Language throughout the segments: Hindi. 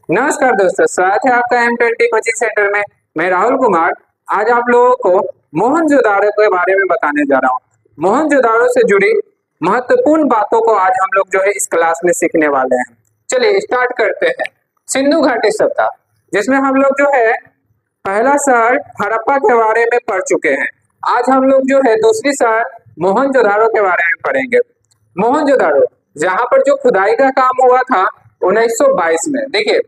नमस्कार दोस्तों, स्वागत है आपका M20 कोचिंग सेंटर में। मैं राहुल कुमार आज आप लोगों को मोहनजोदाड़ो के बारे में बताने जा रहा हूँ। मोहनजोदाड़ो से जुड़ी महत्वपूर्ण बातों को आज हम लोग जो है इस क्लास में सीखने वाले हैं। चलिए स्टार्ट करते हैं। सिंधु घाटी सभ्यता, जिसमें हम लोग जो है पहला शहर हड़प्पा के बारे में पढ़ चुके हैं। आज हम लोग जो है दूसरी शहर मोहनजोदाड़ो के बारे में पढ़ेंगे। मोहनजोदाड़ो जहाँ पर जो खुदाई का काम हुआ था 1922 में, देखिए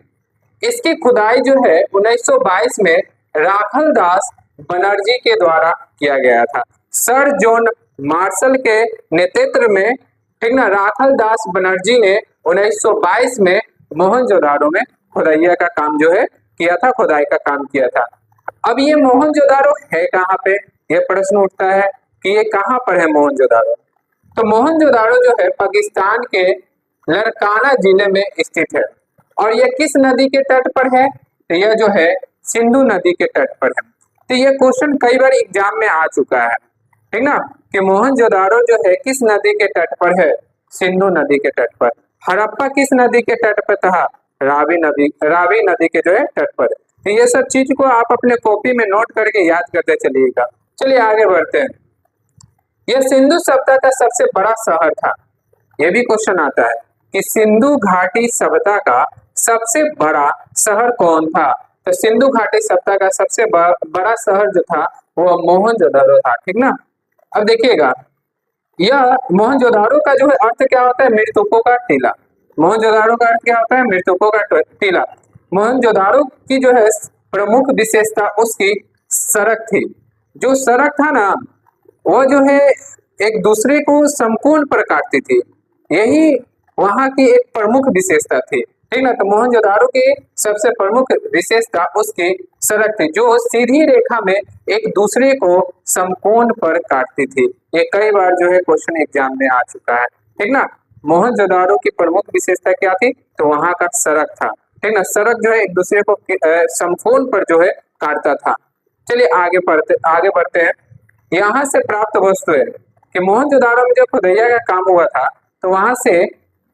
इसकी खुदाई जो है 1922 में राखल दास बनर्जी के द्वारा किया गया था। सर जॉन मार्शल के नेतृत्व में, ठीक ना, राखल दास बनर्जी ने 1922 में मोहनजोदाड़ो में खुदाइया का काम जो है किया था, खुदाई का काम किया था। अब ये मोहनजोदाड़ो है कहाँ पे, ये प्रश्न उठता है कि ये कहाँ पर है मोहनजोदाड़ो। तो मोहनजोदाड़ो जो है पाकिस्तान के लड़काना जिले में स्थित है। और यह किस नदी के तट पर है, तो यह जो है सिंधु नदी के तट पर है। तो यह क्वेश्चन कई बार एग्जाम में आ चुका है, ठीक ना, कि मोहनजोदाड़ो जो है किस नदी के तट पर है, सिंधु नदी के तट पर। हड़प्पा किस नदी के तट पर था, रावी नदी के जो है तट पर। तो ये सब चीज को आप अपने कॉपी में नोट करके याद करते चलिएगा। चलिए आगे बढ़ते हैं। यह सिंधु सभ्यता का सबसे बड़ा शहर था। यह भी क्वेश्चन आता है कि सिंधु घाटी सभ्यता का सबसे बड़ा शहर कौन था। तो सिंधु घाटी सभ्यता का सबसे बड़ा शहर जो था वो मोहनजोदाड़ो था, ठीक ना। अब देखिएगा, यह मोहनजोदाड़ो का जो है अर्थ क्या होता है, मृतकों का टीला। मोहनजोदाड़ो का अर्थ क्या होता है, मृतकों का टीला। मोहनजोदाड़ो की जो है प्रमुख विशेषता उसकी सड़क थी। जो सड़क था ना, वो जो है एक दूसरे को समकोण पर काटती थी। यही वहां की एक प्रमुख विशेषता थी, ठीक ना। तो मोहनजोदाड़ो की सबसे प्रमुख विशेषता उसकी सड़क थी, जो सीधी रेखा में एक दूसरे को समकोण पर काटती थी। ये कई बार जो है क्वेश्चन एग्जाम में आ चुका है, ठीक ना। मोहनजोदाड़ो की प्रमुख विशेषता क्या थी, तो वहां का सड़क था, ठीक ना। सड़क जो है एक दूसरे को समकोण पर जो है काटता था। चलिए आगे बढ़ते हैं। यहाँ से प्राप्त वस्तुएं, कि मोहनजोदाड़ो में जो खुदाइया का काम हुआ था, तो वहां से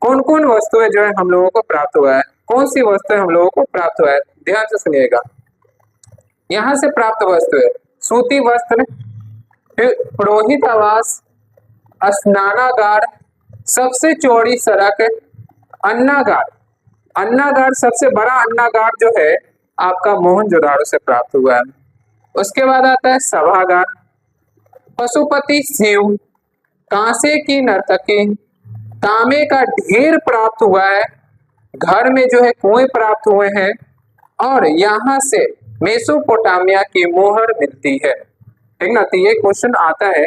कौन कौन वस्तुएं जो है हम लोगों को प्राप्त हुआ है, कौन सी वस्तुएं हम लोगों को प्राप्त हुआ है, ध्यान से सुनिएगा। यहाँ से प्राप्त वस्तुएं सूती वस्त्र, फिर पुरोहित आवास, स्नानागार, सबसे चौड़ी सड़क, अन्नागार सबसे बड़ा अन्नागार जो है आपका मोहनजोदाड़ो से प्राप्त हुआ है। उसके बाद आता है सभागार, पशुपति शिव, कांसे की नर्तकी, तांबे का ढेर प्राप्त हुआ है, घर में जो है कुएं प्राप्त हुए हैं, और यहाँ से मेसोपोटामिया की मोहर मिलती है, ठीक ना। तो ये क्वेश्चन आता है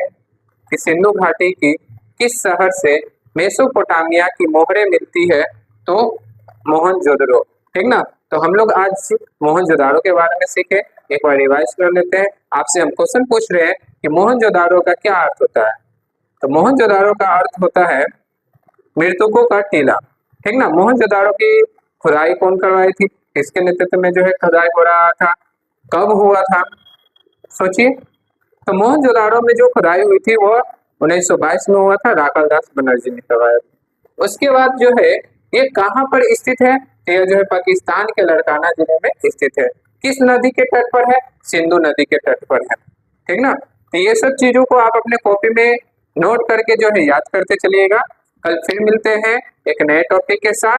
कि सिंधु घाटी की किस शहर से मेसोपोटामिया की मोहरें मिलती है, तो मोहनजोदाड़ो, ठीक ना। तो हम लोग आज मोहनजोदाड़ो के बारे में सीखे, एक बार रिवाइज कर लेते हैं। आपसे हम क्वेश्चन पूछ रहे हैं कि मोहनजोदाड़ो का क्या अर्थ होता है। तो मोहनजोदाड़ो का अर्थ होता है मृतकों का टीला, ठीक ना। मोहनजोदाड़ो की खुदाई कौन करवाई थी, किसके नेतृत्व में जो है खुदाई हो रहा था, कब हुआ था, सोचिए। तो मोहनजोदाड़ो में जो खुदाई हुई थी वो 1922 में हुआ था, राखल दास बनर्जी ने करवाया था। उसके बाद जो है ये कहाँ पर स्थित है, तो यह जो है पाकिस्तान के लड़काना जिले में स्थित है। किस नदी के तट पर है, सिंधु नदी के तट पर है, ठीक ना। तो ये सब चीजों को आप अपने कॉपी में नोट करके जो है याद करते चलिएगा। कल फिर मिलते हैं एक नए टॉपिक के साथ।